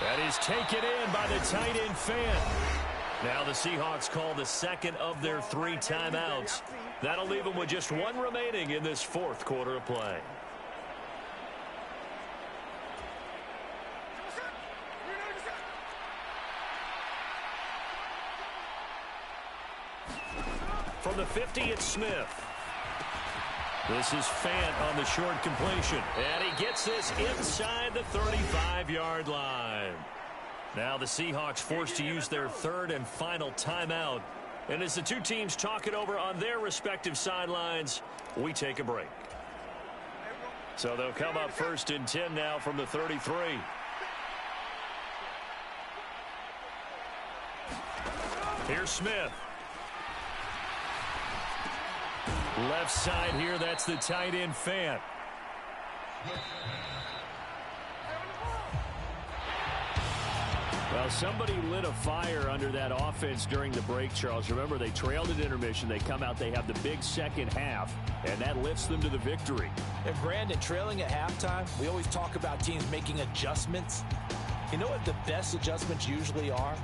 That is taken in by the tight end Fant. Now the Seahawks call the second of their 3 timeouts. That'll leave them with just 1 remaining in this fourth quarter of play. From the 50, it's Smith. This is Fant on the short completion. And he gets this inside the 35-yard line. Now the Seahawks forced to use their third and final timeout. And as the two teams talk it over on their respective sidelines, we take a break. So they'll come up first and 10 now from the 33. Here's Smith. Left side here, that's the tight end Fant. Well, somebody lit a fire under that offense during the break, Charles. Remember, they trailed at intermission. They come out, they have the big second half, and that lifts them to the victory. And Brandon, trailing at halftime, we always talk about teams making adjustments. You know what the best adjustments usually are?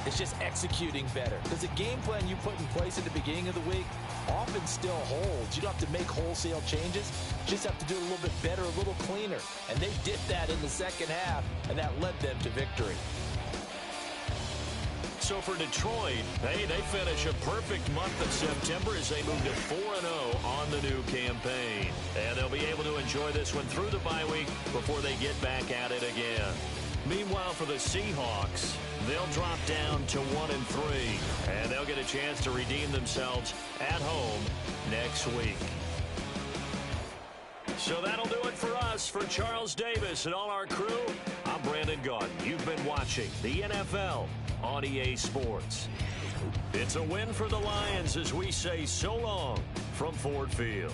It's just executing better. Because the game plan you put in place at the beginning of the week often still holds. You don't have to make wholesale changes. You just have to do it a little bit better, a little cleaner. And they did that in the second half, and that led them to victory. So for Detroit, they finish a perfect month of September as they move to 4-0 on the new campaign. And they'll be able to enjoy this one through the bye week before they get back at it again. Meanwhile, for the Seahawks, they'll drop down to 1-3, and they'll get a chance to redeem themselves at home next week. So that'll do it for us. For Charles Davis and all our crew, I'm Brandon Gaudin. You've been watching the NFL on EA Sports. It's a win for the Lions as we say so long from Ford Field.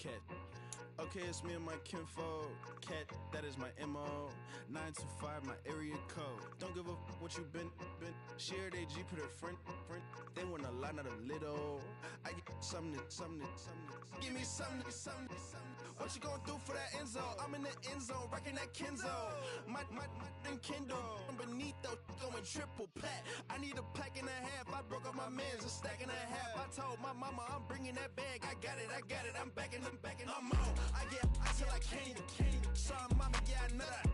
cat. Okay, it's me and my kinfolk. Cat, that is my MO. 925, my area code. Don't give a what you been. Shared AG, put her friend. They want a lot, not a little. I get something. Give me something. What you gonna do for that end zone? I'm in the end zone, rocking that Kenzo. My Kindle. Beneath though, going triple plat. I need a pack and a half. I broke up my mans, a stack and a half. I told my mama I'm bringing that bag. I got it. I'm backing, I'm on. I till I can't. Sorry, mama, yeah, I nut.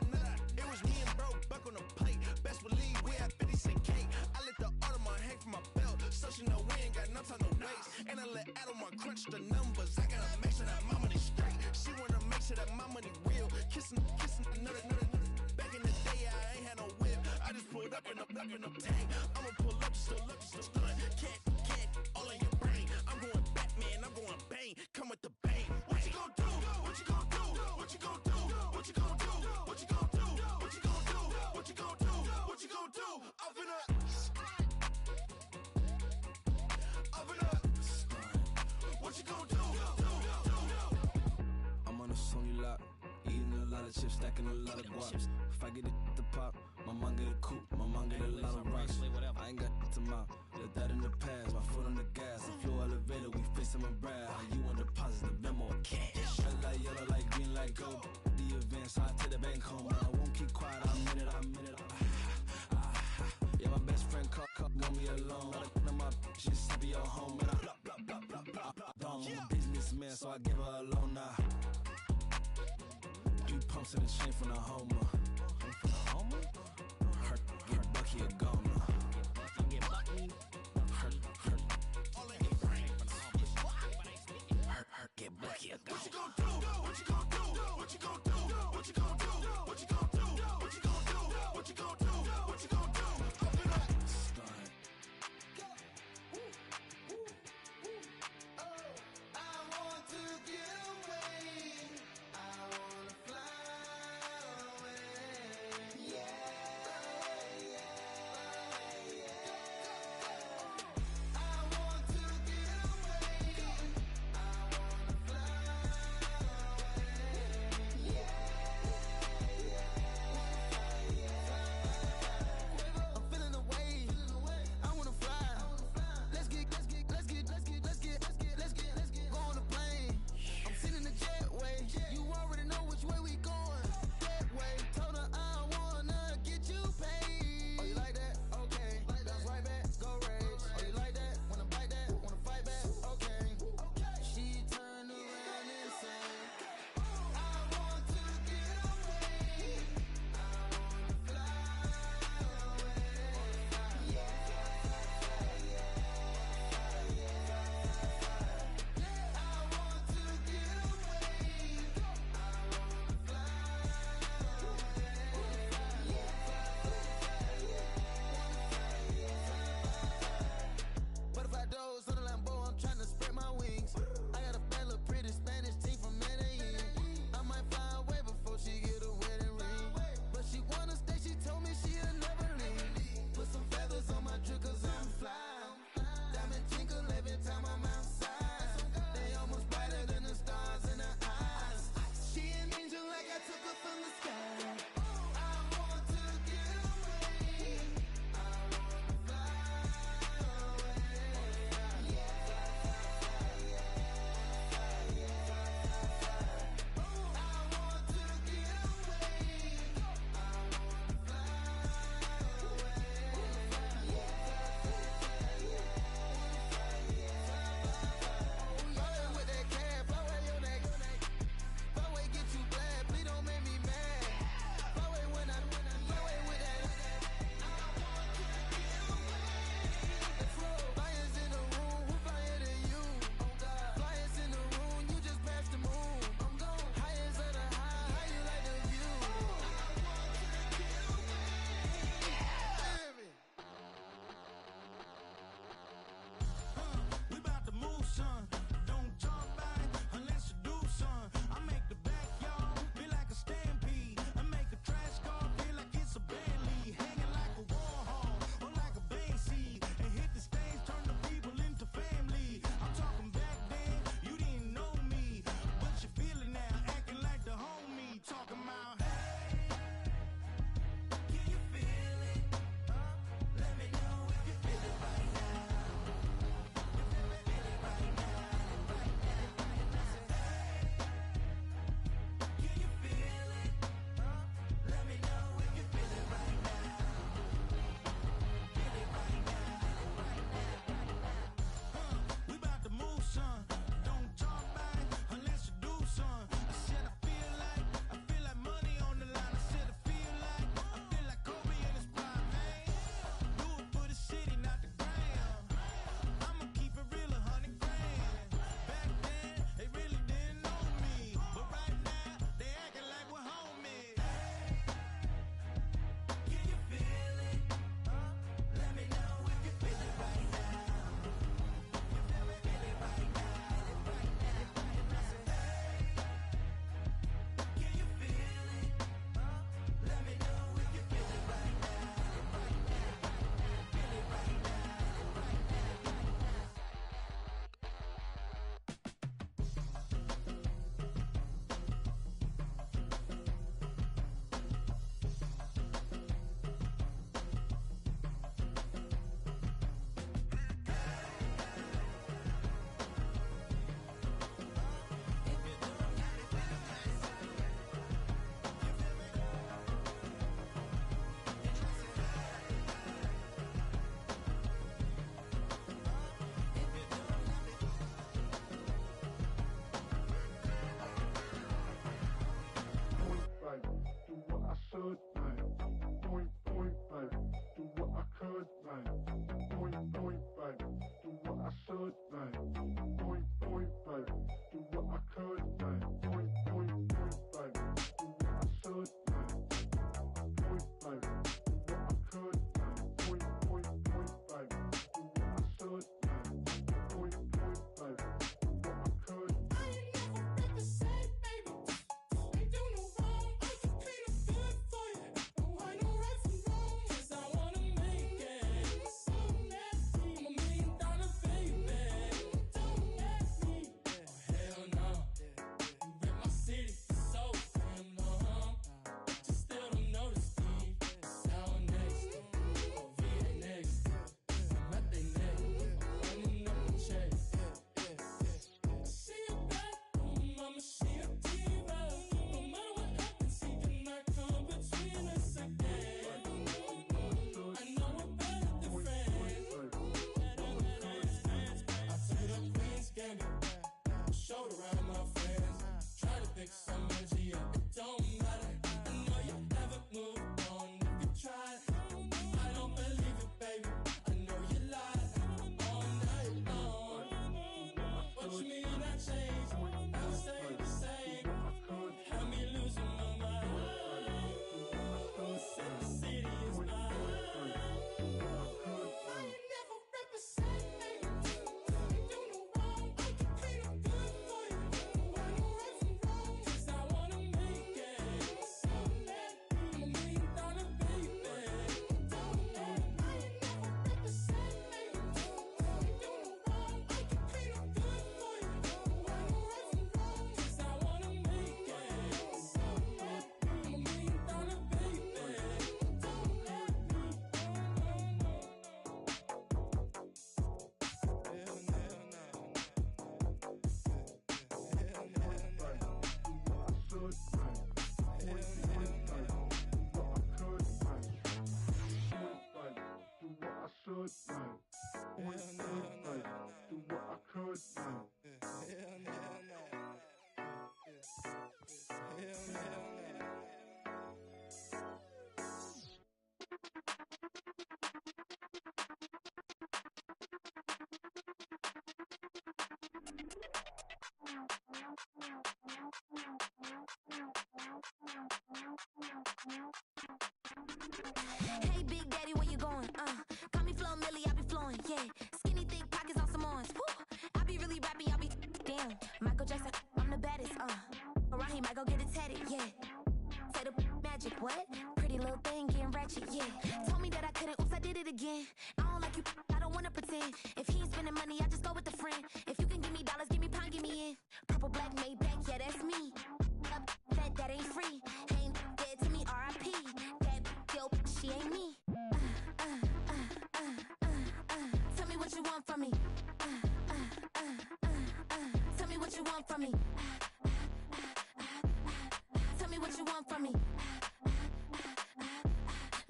It was me and bro, buck on the plate. Best believe we had 50 cent cake. I let the Audemars hang from my belt, so she know we ain't got no time to waste. And I let Audemars crunch the numbers. I gotta make sure that my money straight. She wanna make sure that my money real. Kissing another. Back in the day, I ain't had no whip. I just pulled up in a tank. I'ma pull up just to stun. Cat, all in your brain. I'm going Batman, I'm going bang. Come with the bang. What you gon' do? What you gon' do? What you gon' do? What you gon' do? What you gon' do? What you gon' do? What you gon' do? What you gon' do? I'm finna. What you gon' do? I'm on a Sony lot, eating a lot of chips, stacking a lot of guaps. If I get it to pop, my mom get a coupe, my mom get a lot of rocks. I ain't got to mouth, let that in the past. My foot on the gas, I flew elevator, we facing my brad. How you on deposit the memo of cash? Red like yellow, like green, like gold. The event, so I take the bank home. I won't keep quiet, I'm in it. Yeah, my best friend caught want me alone. None of my bitches happy at home, and I blah. I'm a businessman, so I give her a loan now. 3 pumps in the chain from the Homer. Hurt, get Bucky a goner. Hurt. All in his brain. Hurt, get Bucky a goner. What you gon' do? What you gon' do? What you gon' do? What you gon' do? What you gon' do? What you gon' do? What you gon' do? What you gon' do? Up and up. Start. Hey, Big Daddy, where you going? Call me Flo Millie, I be flowing, yeah. Skinny, thick pockets on some ones. I be really rapping, I be damn. Michael Jackson, I'm the baddest, Around here, might go get it tatted, yeah. Say the magic, what? Pretty little thing, getting ratchet, yeah. Told me that I couldn't, oops, I did it again. I don't like you, I don't wanna pretend. If he ain't spending money, I just go with a friend. If you can give me dollars, give me pound, give me in. Purple, black, made back, yeah, that's me. Up, fat, that ain't free. Ain't dead to me, R.I.P. That dope, she ain't me. Tell me what you want from me. Tell me what you want from me. Tell me what you want from me.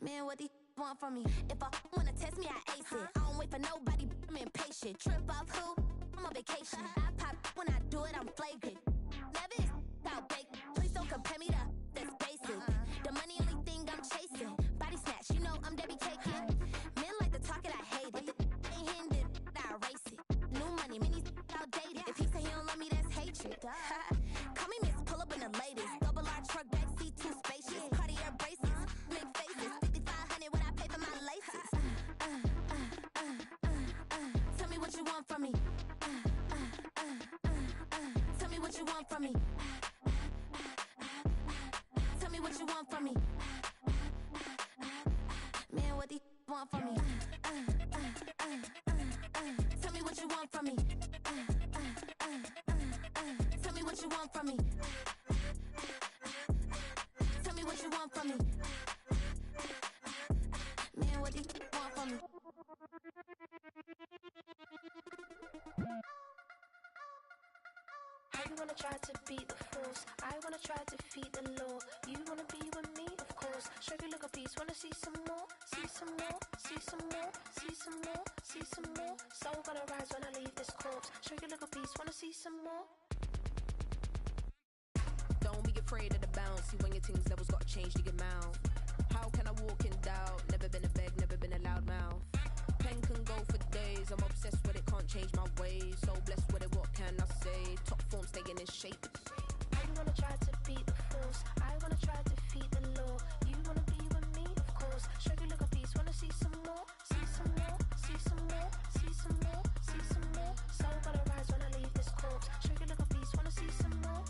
Man, what these want from me? If I wanna test me, I ace it. I don't wait for nobody, I'm impatient. Trip off who? I'm on vacation. I pop when I do it, I'm flagrant. Never is out bake. Please don't compare me to that's basic. The money only thing I'm chasing. Body snatch, you know I'm Debbie Cakin. Men like to talk it, I hate it. Ain't hitting it, I erase it. New money, many outdated. If he say he don't love me, that's hatred. Call me Miss, pull up in the latest. Double R truck, backseat, too spacious. Cartier braces, big faces. 5,500 when I pay for my laces. Tell me what you want from me. Tell me what you want from me. Tell me what you want from me. Man, what these want from me? Tell me what you want from me. Tell me what you want from me. Tell me what you want from me. Man, what these want from me? You wanna try to beat the force, I wanna try to defeat the law. You wanna be with me, of course. Show you look a piece, wanna see some more, see some more, see some more, see some more, see some more. Soul gonna rise when I leave this corpse. Show you look a piece, wanna see some more. Don't be afraid of the bounce. See when your things levels got changed to your mouth. How can I walk in doubt? Never been a beg, never been a loud mouth. Pen can go for days. I'm obsessed with it, can't change my ways. So blessed with it, what can I say? Top form staying in shape. You wanna try to beat the force, I wanna try to defeat the law. You wanna be with me, of course. Show you look a piece, wanna see some more, see some more, see some more, see some more, see some more. Soul gonna rise when I leave this corpse. Show you look a piece, wanna see some more.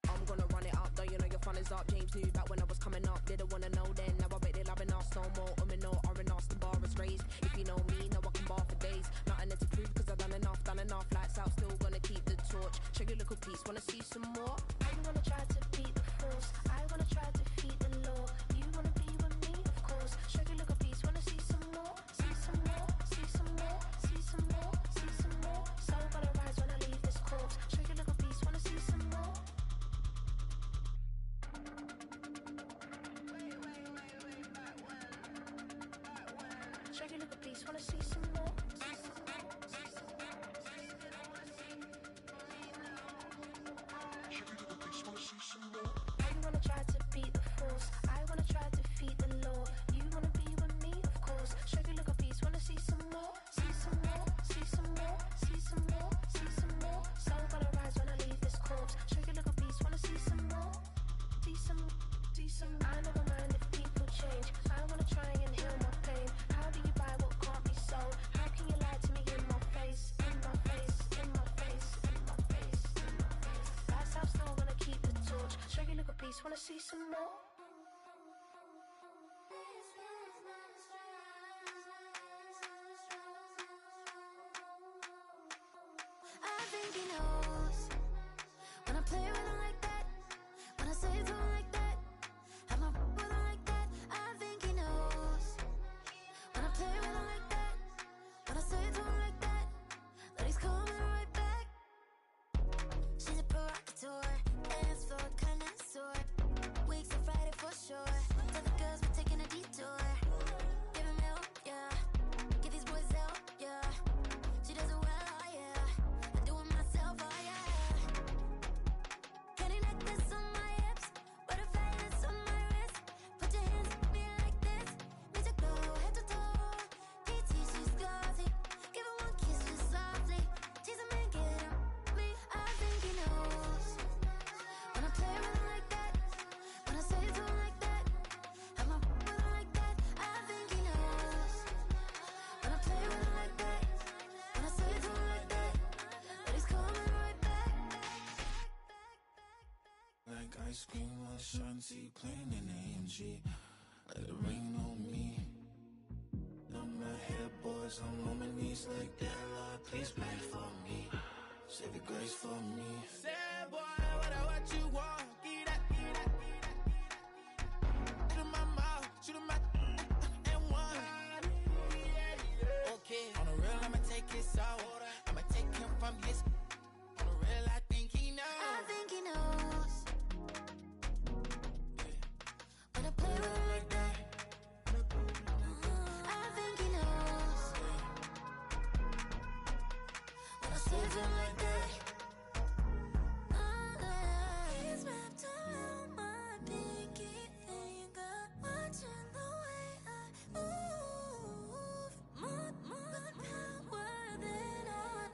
I'm gonna run it up, though you know your fun is up. James knew back when I was coming up. Didn't wanna know then, now I bet they loving us no more. No R&R, the bar is raised. If you know me, now I can bar for days. Nothing to prove cause I've done enough. Lights out, still gonna keep the torch. Check your little piece, wanna see some more? You wanna try to beat the force, I wanna try to defeat the law. You wanna be with me, of course. Show you look a piece, wanna see some more, see some more, see some more, see some more, see some more. Soul gonna rise when I leave this corpse. Show you look a piece, wanna see some more. Show you look a piece, wanna see some more. beast, wanna see some more? I think he knows when I play with him like that, when I say it to him like that, have my with him like that. I think he knows when I play with him like that, when I say it to him like that, that he's coming right back. She's a provocateur, dance for a connoisseur. Weeks on Friday for sure. Tell the girls we're taking a detour. Give him help, yeah. Get these boys out, yeah. She does it well, oh yeah. I do it myself, oh yeah. Candy necklace on my hips, butterflies on my wrist. Put your hands on me like this. Need to go head to toe. DT, she's glossy. Give her one kiss just softly. Tease him and get him me. I think he knows when I play with him like that, when I say it to him like that, have my with him like that. I think he knows when I play with him like that, when I say it to him like that, that he's coming right back. Like ice cream on Shanty, playing in AMG. Let it rain on me. On my head, boys, I'm on my knees like that. Lord, please pray for me. Save your grace for me. Say, boy, what you want? Get that, get that, get that. Shoot in my mouth, shoot in my and one. Okay, on the real, I'ma take his soul. I'ma take him from his. On the real, I think he knows. I think he knows when I play with him like that. I think he knows when I say it to him like that. He's wrapped around my pinky finger, watching the way I move. More power than on,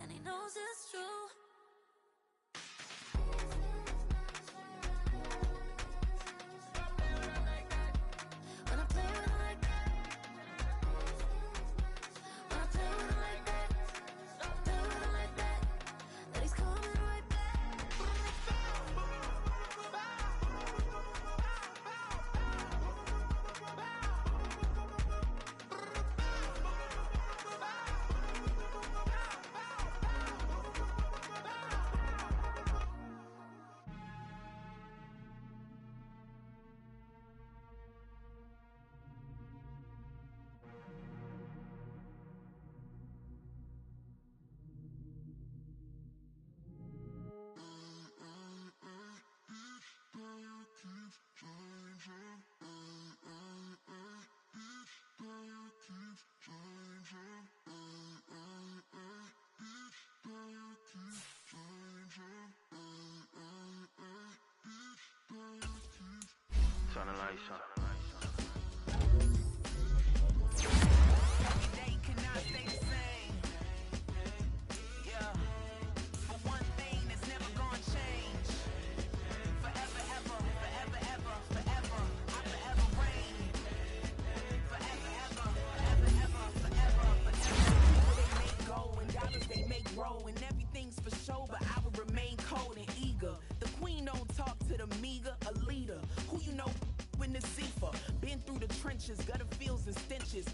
and he knows it's true. When I play with him like that, when I play with him like that, play with him like that, that he's coming right back. Turn the lights on. Day cannot stay the same. Yeah. But one thing that's never gonna change. Forever, ever, forever, ever, forever. I forever reign. Forever, ever, forever, ever, forever, forever. People they make go and dollars they make grow and everything's for show, but I will remain cold and eager. The queen don't talk to the meager, a leader. Who you know in the Zephyr? Been through the trenches, gutter fields and stenches.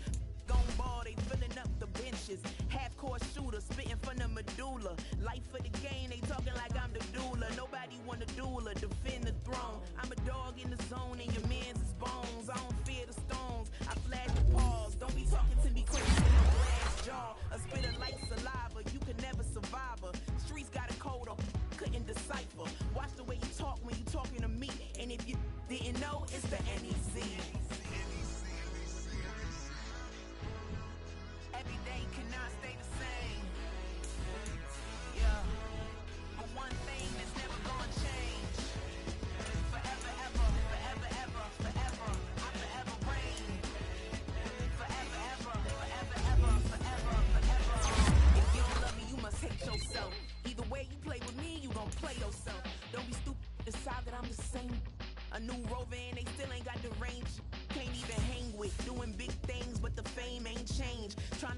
Gone ball, they filling up the benches. Half-court shooter, spitting from the medulla. Life for the game, they talking like I'm the doula. Nobody want a doula, defend the throne. I'm a dog in the zone and your man's is bones. I don't fear the stones, I flash the paws. Don't be talking to me crazy in a glass jaw. A spitter like saliva, you can never survive her. Streets got a code of couldn't decipher. Watch the way you talk when you talking to me. And if you didn't know, it's the NEC. Every day cannot stay the same. Yeah. But one thing that's never gonna change. Forever, ever, forever, ever, forever. I forever reign. Forever, ever, forever, ever, forever, forever. If you don't love me, you must hate yourself. Either way you play with me, you gon' play yourself. Don't be stupid, decide that I'm the same. A new rover and they still ain't got the range. Can't even hang with, doing big things, but the fame ain't changed. Trying